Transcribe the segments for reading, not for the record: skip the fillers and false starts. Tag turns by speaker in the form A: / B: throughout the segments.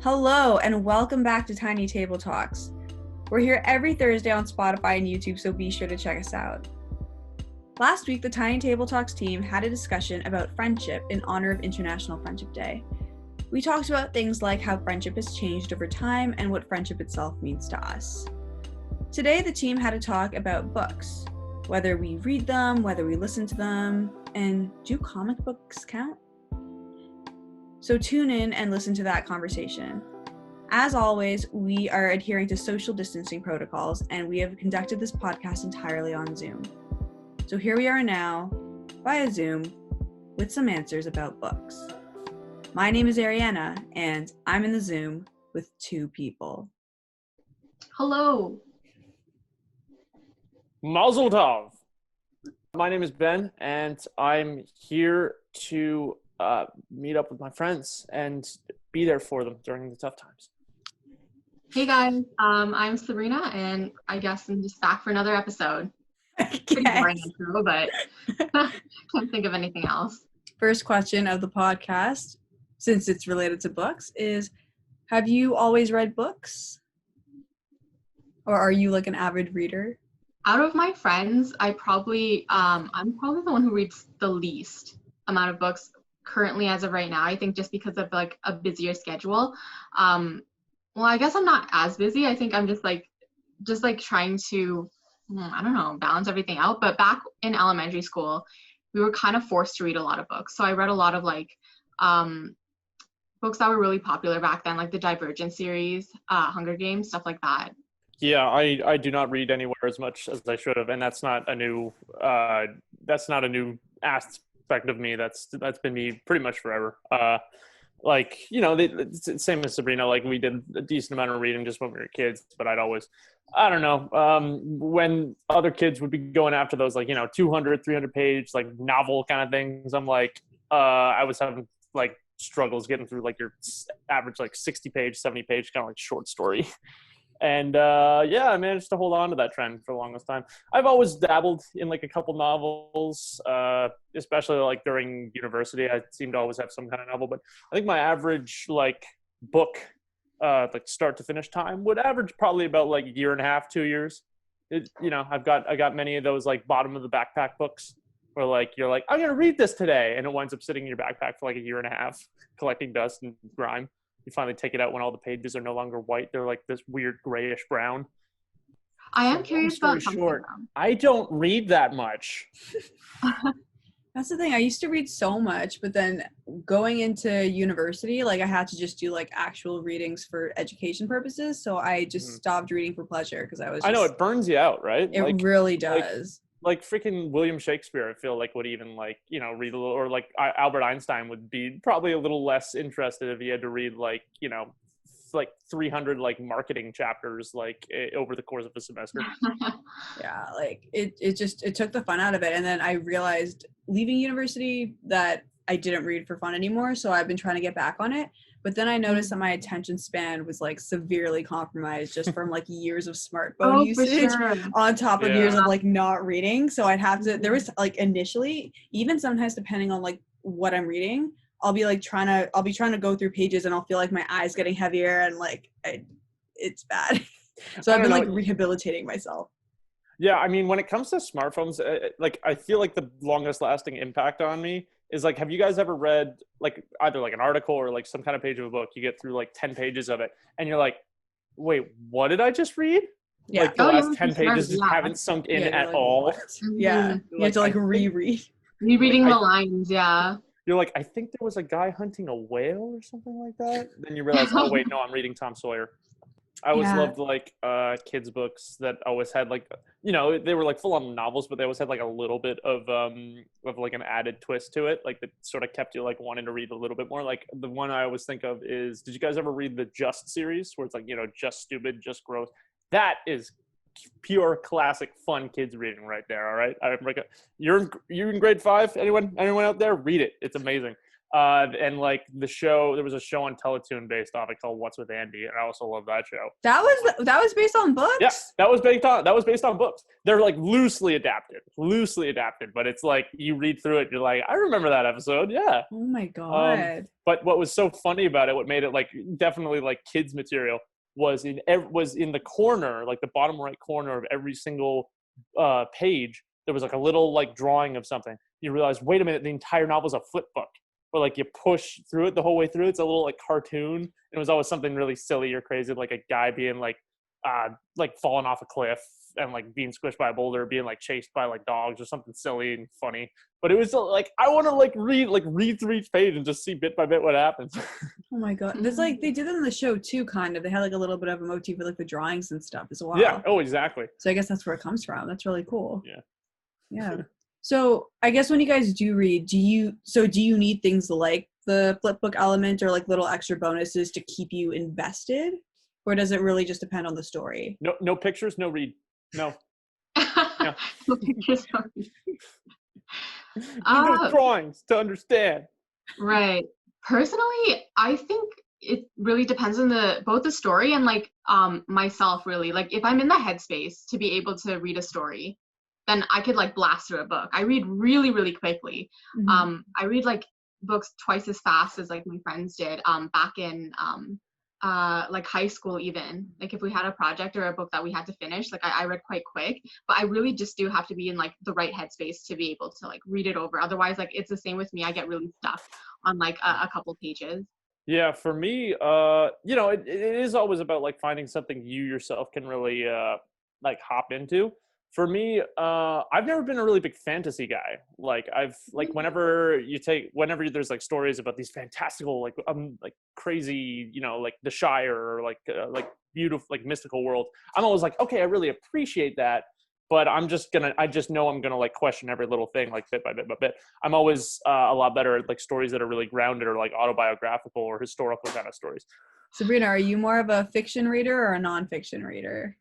A: Hello and welcome back to Tiny Table Talks. We're here every Thursday on Spotify and YouTube, so be sure to check us out. Last week, the Tiny Table Talks team had a discussion about friendship in honor of International Friendship Day. We talked about things like how friendship has changed over time and what friendship itself means to us. Today, the team had a talk about books, whether we read them, whether we listen to them, and do comic books count? So tune in and listen to that conversation. As always, we are adhering to social distancing protocols, and we have conducted this podcast entirely on Zoom. So here we are now, via Zoom, with some answers about books. My name is Ariana, and I'm in the Zoom with two people.
B: Hello.
C: Mazel tov. My name is Ben, and I'm here to meet up with my friends and be there for them during the tough times.
B: Hey guys, I'm Sabrina, and I guess I'm just back for another episode. Pretty boring intro, but can't think of anything else.
A: First question of the podcast, since it's related to books, is have you always read books? Or are you like an avid reader?
B: Out of my friends, I'm probably the one who reads the least amount of books currently as of right now. I think just because of like a busier schedule. Well, I guess I'm not as busy. I think I'm just trying to, I don't know, balance everything out. But back in elementary school, we were kind of forced to read a lot of books. So I read a lot of books that were really popular back then, like the Divergent series, Hunger Games, stuff like that.
C: Yeah, I do not read anywhere as much as I should have, and that's not a new aspect of me. That's been me pretty much forever. It's the same as Sabrina. Like, we did a decent amount of reading just when we were kids, but I don't know, when other kids would be going after those 200, 300 page like novel kind of things, I'm like, I was having like struggles getting through like your average like 60 page, 70 page kind of like short story. And I managed to hold on to that trend for the longest time. I've always dabbled in like a couple novels, especially like during university. I seem to always have some kind of novel, but I think my average like book, like start to finish time would average probably about like a year and a half, 2 years. I got many of those like bottom of the backpack books where like you're like, I'm gonna read this today, and it winds up sitting in your backpack for like a year and a half, collecting dust and grime. You finally take it out when all the pages are no longer white. They're like this weird grayish brown.
B: I am curious about
C: short. I don't read that much.
A: That's the thing. I used to read so much, but then going into university, like I had to just do like actual readings for education purposes. So I just stopped reading for pleasure because I
C: know it burns you out, right?
A: It really does.
C: Like freaking William Shakespeare, I feel like would even like, read a little, or like Albert Einstein would be probably a little less interested if he had to read like 300 like marketing chapters like over the course of a semester.
A: Yeah, like it took the fun out of it. And then I realized leaving university that I didn't read for fun anymore. So I've been trying to get back on it. But then I noticed that my attention span was like severely compromised just from like years of smartphone usage on top of years of like not reading. So I'd have to, there was like initially, even sometimes depending on like what I'm reading, I'll be trying to go through pages and I'll feel like my eyes getting heavier and like it's bad. So I've been like rehabilitating myself.
C: Yeah, I mean, when it comes to smartphones, like I feel like the longest lasting impact on me is like, have you guys ever read like either like an article or like some kind of page of a book? You get through like 10 pages of it and you're like, wait, what did I just read?
A: Yeah.
C: Like the last 10 pages haven't sunk in at all.
A: Yeah. You have to like reread.
B: Rereading the lines, yeah.
C: You're like, I think there was a guy hunting a whale or something like that. Then you realize, oh wait, no, I'm reading Tom Sawyer. I always loved like kids books that always had like, they were like full on novels, but they always had like a little bit of like an added twist to it, like that sort of kept you like wanting to read a little bit more. Like the one I always think of is, did you guys ever read the Just series, where it's like, just stupid, just gross? That is pure classic fun kids reading right there. All right, you're in grade 5. Anyone out there, read it. It's amazing. And like the show, there was a show on Teletoon based off it called What's with Andy, and I also love that show.
A: That was based on books?
C: Yes, that was based on books. They're like loosely adapted, but it's like you read through it, you're like, I remember that episode. Yeah.
A: Oh my God.
C: But what was so funny about it, what made it like definitely like kids material, was in the corner, like the bottom right corner of every single page, there was like a little like drawing of something. You realize, wait a minute, the entire novel's a flip book. Where like you push through it the whole way through. It's a little like cartoon. And it was always something really silly or crazy, like a guy being like falling off a cliff and like being squished by a boulder, being like chased by like dogs or something silly and funny. But it was like, I want to like read through each page and just see bit by bit what happens.
A: Oh my God. There's like, they did it in the show too, kind of. They had like a little bit of a motif with like the drawings and stuff as well.
C: Yeah. Oh, exactly.
A: So I guess that's where it comes from. That's really cool.
C: Yeah.
A: Yeah. So I guess when you guys do read, do you need things like the flip book element or like little extra bonuses to keep you invested? Or does it really just depend on the story?
C: No pictures, no read. No.
B: No pictures, no read.
C: Those drawings to understand.
B: Right. Personally, I think it really depends on both the story and like myself really. Like if I'm in the headspace to be able to read a story, then I could like blast through a book. I read really, really quickly.
A: Mm-hmm.
B: I read like books twice as fast as like my friends did back in like high school even. Like if we had a project or a book that we had to finish, like I read quite quick, but I really just do have to be in like the right headspace to be able to like read it over. Otherwise, like it's the same with me. I get really stuck on like a couple pages.
C: Yeah, for me, it is always about like finding something you yourself can really like hop into. For me, I've never been a really big fantasy guy. Like whenever there's like stories about these fantastical, like crazy, like the Shire or like beautiful, like mystical world, I'm always like, okay, I really appreciate that, but I just know I'm gonna like question every little thing, like bit by bit by bit. I'm always a lot better at like stories that are really grounded or like autobiographical or historical kind of stories.
A: Sabrina, are you more of a fiction reader or a nonfiction reader?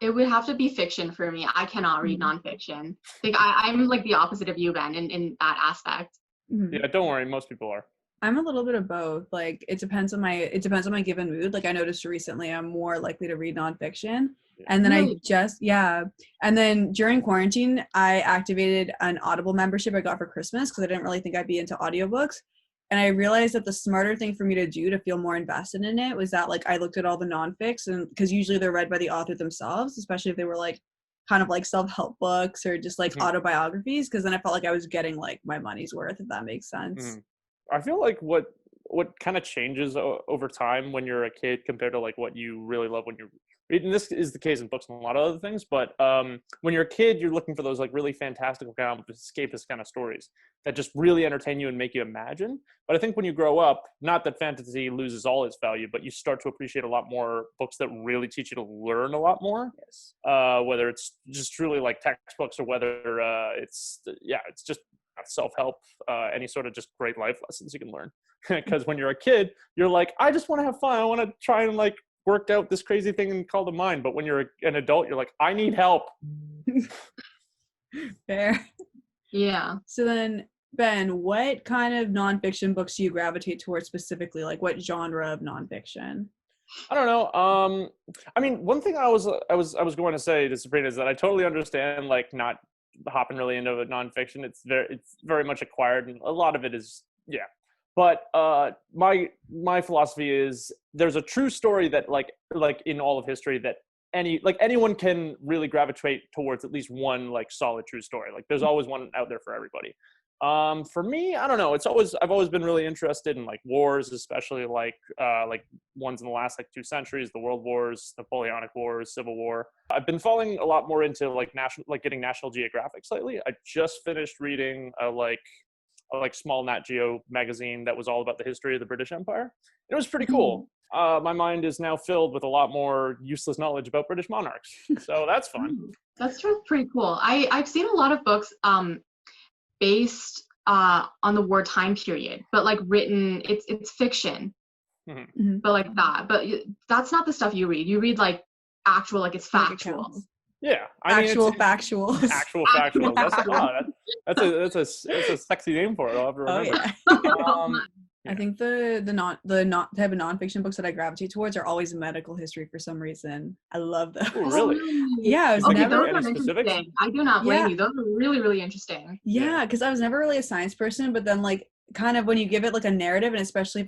B: It would have to be fiction for me. I cannot read nonfiction. Like I'm like the opposite of you, Ben, in that aspect.
A: Mm-hmm.
C: Yeah, don't worry, most people are.
A: I'm a little bit of both. Like it depends on my given mood. Like I noticed recently I'm more likely to read nonfiction. And then and then during quarantine I activated an Audible membership I got for Christmas because I didn't really think I'd be into audiobooks. And I realized that the smarter thing for me to do to feel more invested in it was that like I looked at all the non-fics, and because usually they're read by the author themselves, especially if they were like kind of like self-help books or just like autobiographies, because then I felt like I was getting like my money's worth, if that makes sense.
C: I feel like what kind of changes over time when you're a kid compared to like what you really love when you're reading. This is the case in books and a lot of other things, but when you're a kid, you're looking for those like really fantastical kind of escapist kind of stories that just really entertain you and make you imagine. But I think when you grow up, not that fantasy loses all its value, but you start to appreciate a lot more books that really teach you to learn a lot more.
A: Yes.
C: Whether it's just truly like textbooks or whether it's just self-help, any sort of just great life lessons you can learn. Because when you're a kid, you're like, I just want to have fun. I want to try and like work out this crazy thing called a mind. But when you're an adult, you're like, I need help.
A: Fair.
B: Yeah.
A: So then, Ben, what kind of nonfiction books do you gravitate towards specifically? Like what genre of nonfiction?
C: I don't know. I mean, one thing I was going to say to Sabrina is that I totally understand like not hopping really into nonfiction. It's very much acquired, and a lot of it is But my philosophy is there's a true story that like in all of history that anyone can really gravitate towards at least one like solid true story. Like there's always one out there for everybody. For me, I don't know. I've always been really interested in like wars, especially like ones in the last like 2 centuries, the World Wars, Napoleonic Wars, Civil War. I've been falling a lot more into like getting National Geographic lately. I just finished reading a small Nat Geo magazine that was all about the history of the British Empire. It was pretty cool. My mind is now filled with a lot more useless knowledge about British monarchs. So that's fun.
B: That's pretty cool. I've seen a lot of books based on the wartime period, but like written, it's fiction, but like that. But that's not the stuff you read. You read like actual, like it's factual.
C: Yeah,
A: Actual factual.
C: That's a sexy name for it. I'll have to remember.
A: Oh, I think the type of nonfiction books that I gravitate towards are always medical history for some reason. I love those.
C: Oh, really?
A: Yeah, I was
B: Okay,
A: never.
B: those
C: Any
B: are
C: specifics?
B: interesting. I do not blame
A: Yeah.
B: you. Those are really, really interesting.
A: Yeah, because I was never really a science person, but then like kind of when you give it like a narrative, and especially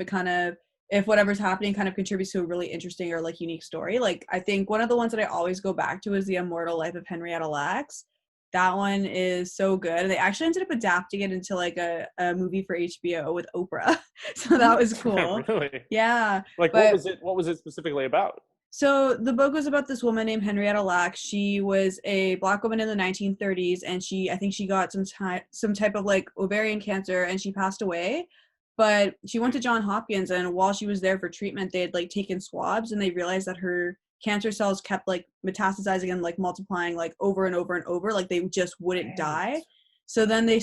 A: if whatever's happening kind of contributes to a really interesting or like unique story. Like I think one of the ones that I always go back to is The Immortal Life of Henrietta Lacks. That one is so good. They actually ended up adapting it into like a movie for HBO with Oprah. So that was cool.
C: Really?
A: Yeah.
C: Like,
A: but-
C: what was it specifically about?
A: So the book was about this woman named Henrietta Lacks. She was a Black woman in the 1930s, and I think she got some type of like ovarian cancer, and she passed away. But she went to Johns Hopkins, and while she was there for treatment, they had like taken swabs, and they realized that her cancer cells kept like metastasizing and like multiplying like over and over and over, like they just wouldn't die. So then they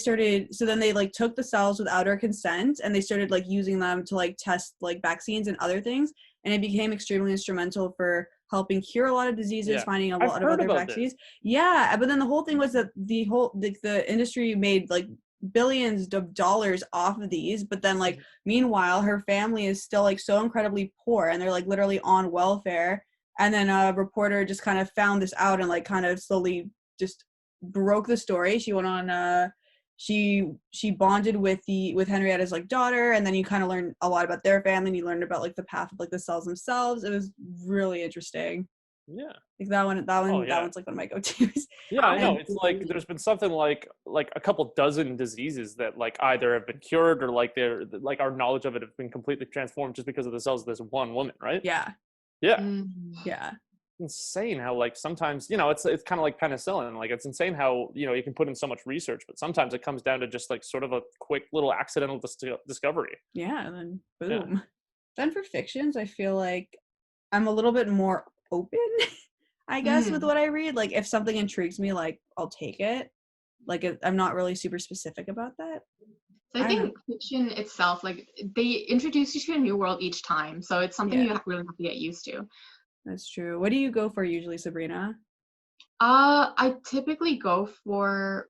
A: like took the cells without her consent, and they started like using them to like test like vaccines and other things, and it became extremely instrumental for helping cure a lot of diseases, finding a lot of other vaccines. Yeah, but then the whole thing was that the industry made like billions of dollars off of these, but then like meanwhile her family is still like so incredibly poor, and they're like literally on welfare. And then a reporter just kind of found this out and like kind of slowly just broke the story. She went on she bonded with Henrietta's like daughter, and then you kind of learn a lot about their family, and you learned about like the path of like the cells themselves. It was really interesting.
C: Yeah.
A: Like that one's like one of my go-tos.
C: Yeah, I know. It's like there's been something like a couple dozen diseases that like either have been cured or like they're like our knowledge of it have been completely transformed just because of the cells of this one woman, right?
A: Yeah.
C: Yeah.
A: Yeah.
C: Insane how like sometimes it's kind of like penicillin. Like it's insane how you can put in so much research, but sometimes it comes down to just like sort of a quick little accidental discovery.
A: Yeah, and then boom. Yeah. Then for fictions, I feel like I'm a little bit more open, I guess, with what I read. Like if something intrigues me, like I'll take it. Like I'm not really super specific about that.
B: So I think fiction itself, like they introduce you to a new world each time, so it's something you really have to get used to.
A: That's true. What do you go for usually, Sabrina?
B: I typically go for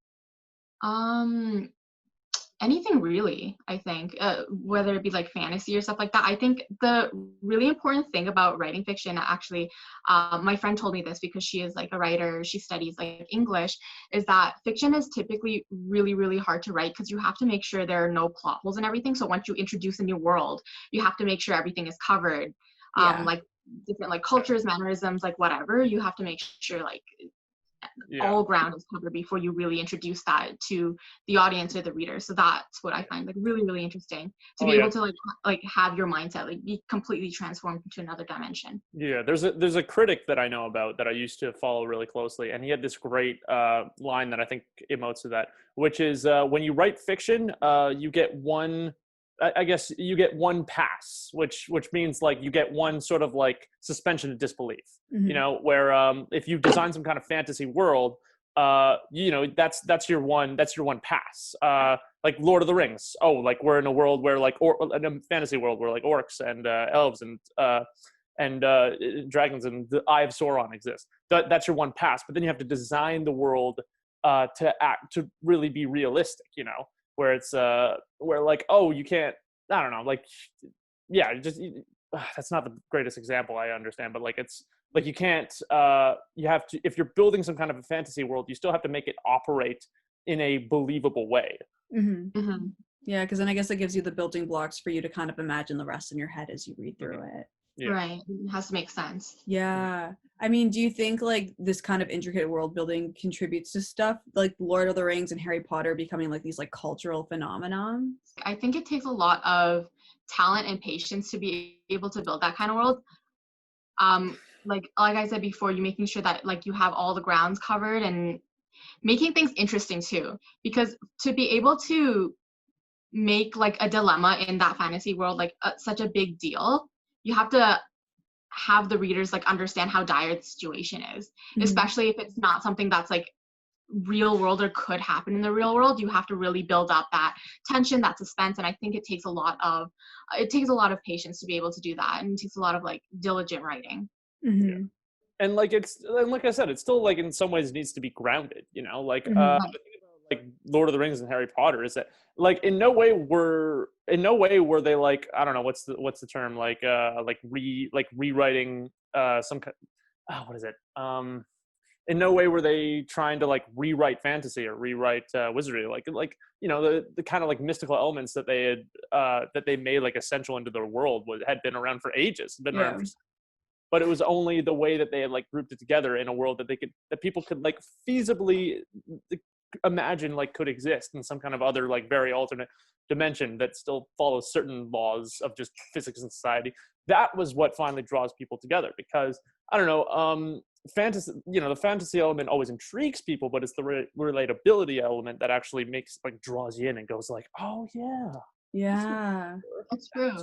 B: anything really, I think, whether it be like fantasy or stuff like that. I think the really important thing about writing fiction, actually, my friend told me this because she is like a writer, she studies like English, is that fiction is typically really, really hard to write because you have to make sure there are no plot holes and everything. So once you introduce a new world, you have to make sure everything is covered. Like different like cultures, mannerisms, like whatever, you have to make sure like all ground is covered before you really introduce that to the audience or the reader. So that's what I find like really, really interesting, to be able to like have your mindset like be completely transformed into another dimension.
C: Yeah, there's a critic that I know about that I used to follow really closely, and he had this great line that I think emotes to that, which is when you write fiction, you get one. I guess you get one pass, which means like you get one sort of like suspension of disbelief, where if you design some kind of fantasy world, that's your one pass. Like Lord of the Rings. Oh, like we're in a world where like in a fantasy world where like orcs and elves and dragons and the Eye of Sauron exist. That's your one pass. But then you have to design the world to really be realistic, where it's where like, oh, you can't, I don't know, like, yeah, that's not the greatest example, I understand, but like it's like you can't you have to, if you're building some kind of a fantasy world, you still have to make it operate in a believable way.
A: Yeah, because then I guess it gives you the building blocks for you to kind of imagine the rest in your head as you read through it.
B: Yeah. Right, it has to make sense.
A: Yeah. I mean, do you think like this kind of intricate world building contributes to stuff like Lord of the Rings and Harry Potter becoming like these like cultural phenomenon?
B: I think it takes a lot of talent and patience to be able to build that kind of world. Like I said before, you making sure that like you have all the grounds covered and making things interesting too, because to be able to make like a dilemma in that fantasy world like such a big deal, you have to have the readers like understand how dire the situation is, especially if it's not something that's like real world or could happen in the real world. You have to really build up that tension, that suspense, and I think it takes a lot of patience to be able to do that, and it takes a lot of like diligent writing.
C: Yeah. And like I said, it's still like in some ways needs to be grounded, like the thing about like Lord of the Rings and Harry Potter is that like in no way were they like, I don't know what's the term, like rewriting some what is it, in no way were they trying to like rewrite fantasy or rewrite wizardry, like the kind of like mystical elements that they made like essential into their world had been around for ages, but it was only the way that they had like grouped it together in a world that people could like feasibly imagine like could exist in some kind of other like very alternate dimension that still follows certain laws of just physics and society. That was what finally draws people together, because I don't know, fantasy, the fantasy element always intrigues people, but it's the relatability element that actually draws you in and goes like, oh
A: yeah,
B: that's true.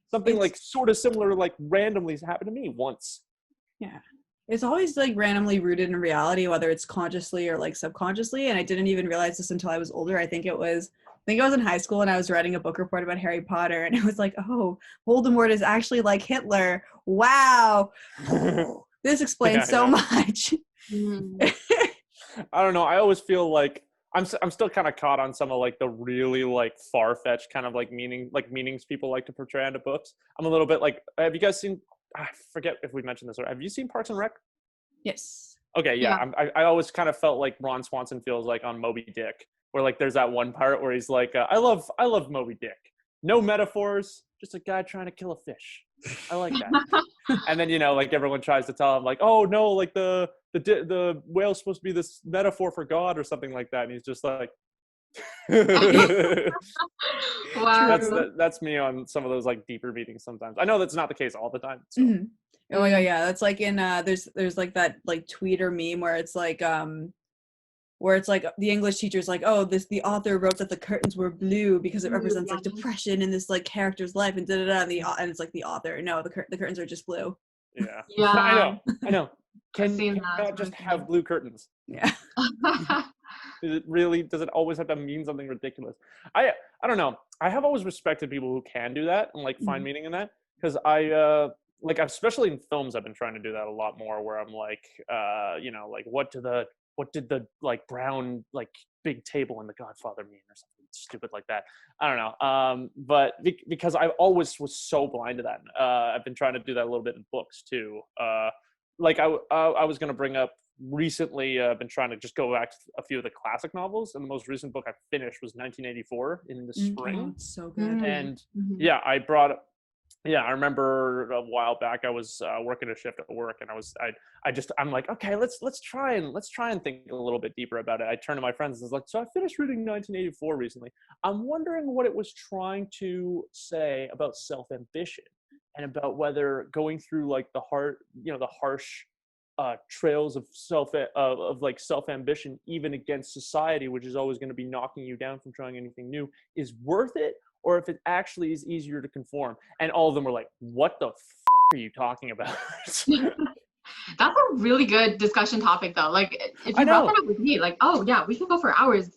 C: Something like sort of similar, like randomly happened to me once.
A: Yeah. It's always like randomly rooted in reality, whether it's consciously or like subconsciously. And I didn't even realize this until I was older. I think I was in high school and I was writing a book report about Harry Potter, and it was like, oh, Voldemort is actually like Hitler. Wow. This explains so much.
C: I don't know. I always feel like I'm still kind of caught on some of like the really like far-fetched kind of like meanings people like to portray into books. I'm a little bit like, have you guys seen, I forget if we mentioned this, or have you seen Parks and Rec?
A: Yes.
C: Okay, yeah. I always kind of felt like Ron Swanson feels like on Moby Dick, where like there's that one part where he's like, I love Moby Dick. No metaphors, just a guy trying to kill a fish. I like that. And then like everyone tries to tell him like, oh no, like the whale's supposed to be this metaphor for God or something like that, and he's just like,
B: wow.
C: That's me on some of those like deeper meetings sometimes. I know that's not the case all the time. So.
A: Mm-hmm. Oh my god, yeah, that's like in there's like that like tweet or meme where it's like the English teacher's like, oh, the author wrote that the curtains were blue because it represents like depression in this like character's life, and and it's like the author, no, the curtains are just blue.
C: Yeah. I know. Can you not just have blue curtains?
A: Yeah.
C: Does it always have to mean something ridiculous? I don't know. I have always respected people who can do that and like find meaning in that, because I like, especially in films, I've been trying to do that a lot more, where I'm like, like what did the like brown like big table in The Godfather mean, or something stupid like that. I don't know. But because I always was so blind to that, I've been trying to do that a little bit in books too. Like I was going to bring up recently, I've been trying to just go back to a few of the classic novels, and the most recent book I finished was 1984 in the spring.
A: Oh, so good.
C: And I remember a while back I was working a shift at work, and I'm like, okay, let's try and think a little bit deeper about it. I turned to my friends and was like, so I finished reading 1984 recently. I'm wondering what it was trying to say about self-ambition, and about whether going through like the harsh trails of self-ambition, even against society, which is always going to be knocking you down from trying anything new, is worth it, or if it actually is easier to conform. And all of them were like, what the are you talking about?
B: That's a really good discussion topic, though. Like, if you brought that up with me, like, oh yeah, we could go for hours.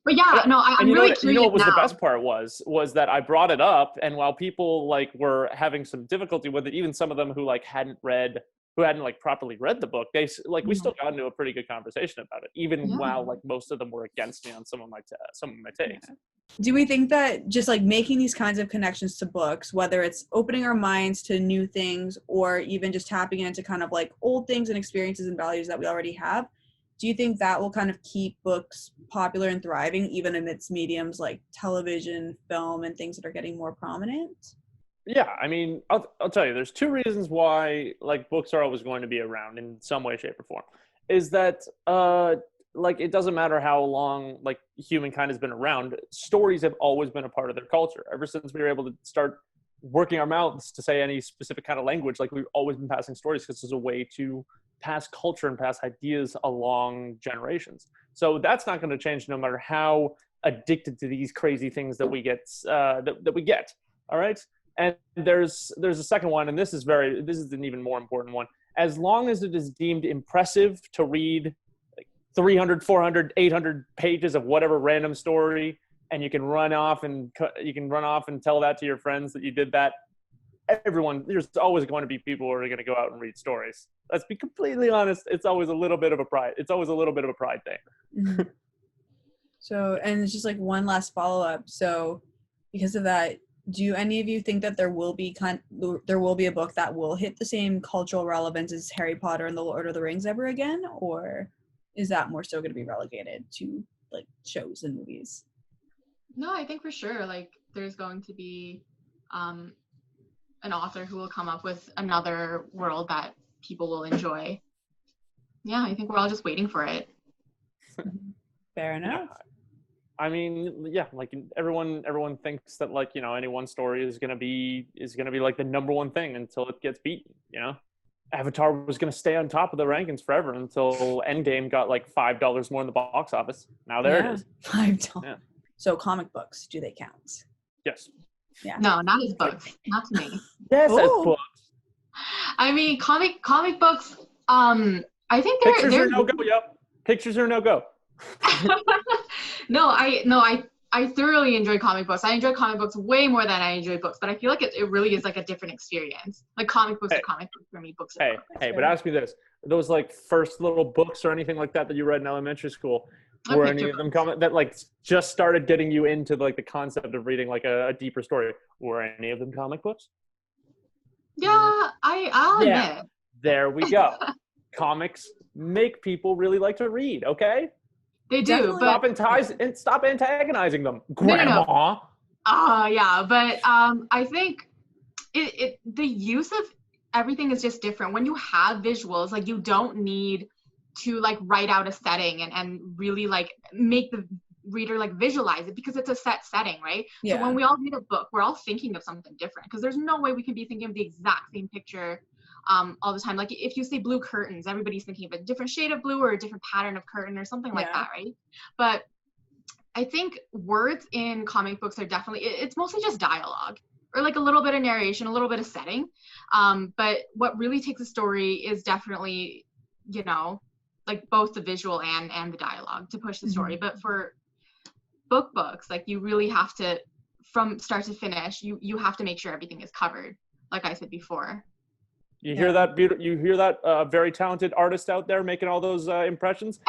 B: But yeah, no, I'm really curious. You know what was
C: the best part was that I brought it up, and while people like were having some difficulty with it, even some of them who hadn't like properly read the book, they like we still got into a pretty good conversation about it, even while like most of them were against me on some of my takes.
A: Do we think that just like making these kinds of connections to books, whether it's opening our minds to new things or even just tapping into kind of like old things and experiences and values that we already have, do you think that will kind of keep books popular and thriving even amidst mediums like television, film, and things that are getting more prominent?
C: Yeah, I mean, I'll tell you, there's two reasons why like books are always going to be around in some way, shape, or form. Is that like it doesn't matter how long like humankind has been around, stories have always been a part of their culture. Ever since we were able to start working our mouths to say any specific kind of language, like we've always been passing stories, because it's a way to pass culture and pass ideas along generations. So that's not going to change no matter how addicted to these crazy things that we get that we get. All right. And there's a second one, and this is an even more important one. As long as it is deemed impressive to read like 300, 400, 800 pages of whatever random story, and you can run off and tell that to your friends that you did that, there's always going to be people who are going to go out and read stories. Let's be completely honest. It's always a little bit of a pride thing.
A: So, and it's just like one last follow-up. So because of that, do any of you think that there will be a book that will hit the same cultural relevance as Harry Potter and the Lord of the Rings ever again, or is that more so going to be relegated to like shows and movies?
B: No, I think for sure, like there's going to be an author who will come up with another world that people will enjoy. Yeah, I think we're all just waiting for it.
A: Fair enough.
C: Yeah. I mean, yeah, like everyone thinks that like, you know, any one story is gonna be like the number one thing until it gets beaten, you know? Avatar was gonna stay on top of the rankings forever until Endgame got like $5 more in the box office. Now there it is.
A: $5.
C: Yeah.
A: So comic books, do they count?
C: Yes.
A: Yeah.
B: No, not as books. Not to me.
C: Yes, as books.
B: I mean, comic books. I think
C: Pictures are no go. Yep. Pictures are no go.
B: No, I thoroughly enjoy comic books. I enjoy comic books way more than I enjoy books, but I feel like it really is like a different experience. Like comic books are comic books for me, books are books.
C: Hey, but ask me this. Those like first little books or anything like that you read in elementary school, were any of them that like just started getting you into like the concept of reading like a deeper story? Were any of them comic books?
B: Yeah, I'll admit.
C: There we go. Comics make people really like to read, okay?
B: They do, but
C: stop antagonizing them, Grandma.
B: No. Yeah, but I think the use of everything is just different. When you have visuals, like you don't need to like write out a setting and really like make the reader like visualize it because it's a set setting, right? Yeah. So when we all read a book, we're all thinking of something different because there's no way we can be thinking of the exact same picture all the time. Like if you say blue curtains, everybody's thinking of a different shade of blue or a different pattern of curtain or something like that, right? But I think words in comic books are definitely, it's mostly just dialogue or like a little bit of narration, a little bit of setting. But what really takes a story is definitely, you know, like both the visual and the dialogue to push the story. But for books, like you really have to, from start to finish, you have to make sure everything is covered, like I said before.
C: You hear that you hear that very talented artist out there making all those impressions?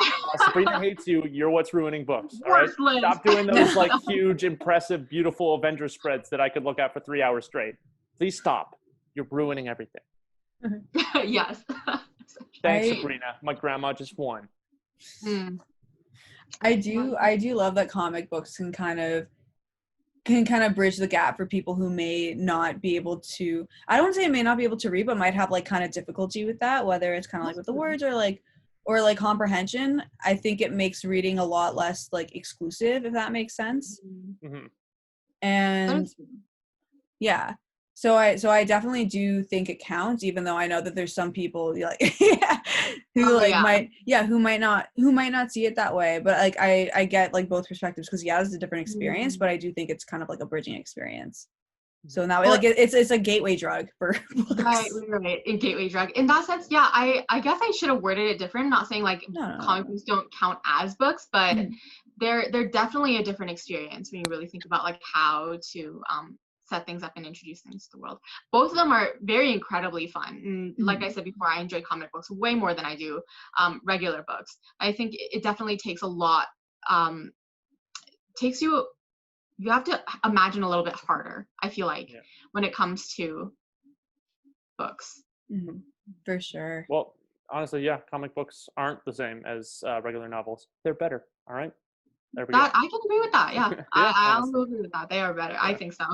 C: Sabrina hates you. You're what's ruining books. All right? Stop doing those like huge, impressive, beautiful Avenger spreads that I could look at for 3 hours straight. Please stop. You're ruining everything.
B: Yes.
C: Thanks, Sabrina. My grandma just won.
A: I do love that comic books can kind of bridge the gap for people who may not be able to, I don't want to say may not be able to read, but might have like kind of difficulty with that, whether it's kind of like with the words or like comprehension. I think it makes reading a lot less like exclusive, if that makes sense. And yeah. So I definitely do think it counts, even though I know that there's some people like who might not see it that way. But like I get like both perspectives because it's a different experience, but I do think it's kind of like a bridging experience. So in that way, like it's a gateway drug for books.
B: Right, a gateway drug. In that sense, yeah, I guess I should have worded it different. I'm not saying like comic books don't count as books, but they're definitely a different experience when you really think about like how to set things up and introduce things to the world. Both of them are very incredibly fun. And like I said before, I enjoy comic books way more than I do regular books. I think it definitely takes a lot, you have to imagine a little bit harder, I feel like, when it comes to books.
A: For sure.
C: Well, honestly, comic books aren't the same as regular novels. They're better, all right? There we go.
B: I can agree with that, yeah. I also agree with that. They are better. I think so.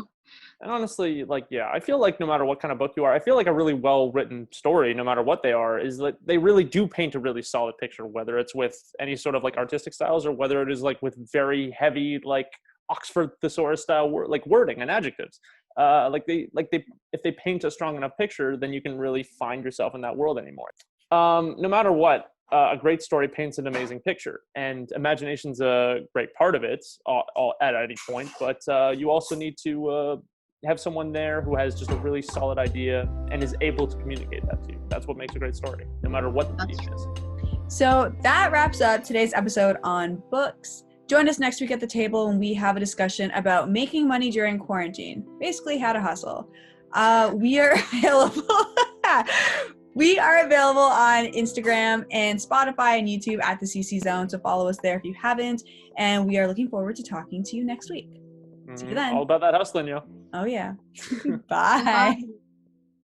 C: And honestly, like, I feel like no matter what kind of book you are, I feel like a really well-written story, no matter what they are, is that they really do paint a really solid picture, whether it's with any sort of like artistic styles or whether it is like with very heavy, like Oxford Thesaurus style wording and adjectives. If they paint a strong enough picture, then you can really find yourself in that world anymore. No matter what, a great story paints an amazing picture, and imagination's a great part of it at any point, but you also need to have someone there who has just a really solid idea and is able to communicate that to you. That's what makes a great story, no matter what the theme is.
A: So that wraps up today's episode on books. Join us next week at the table when we have a discussion about making money during quarantine, basically how to hustle. We are available We are available on Instagram and Spotify and YouTube at the CC Zone, so follow us there if you haven't. And we are looking forward to talking to you next week. See you then.
C: All about that hustling, yo.
A: Oh, yeah. Bye.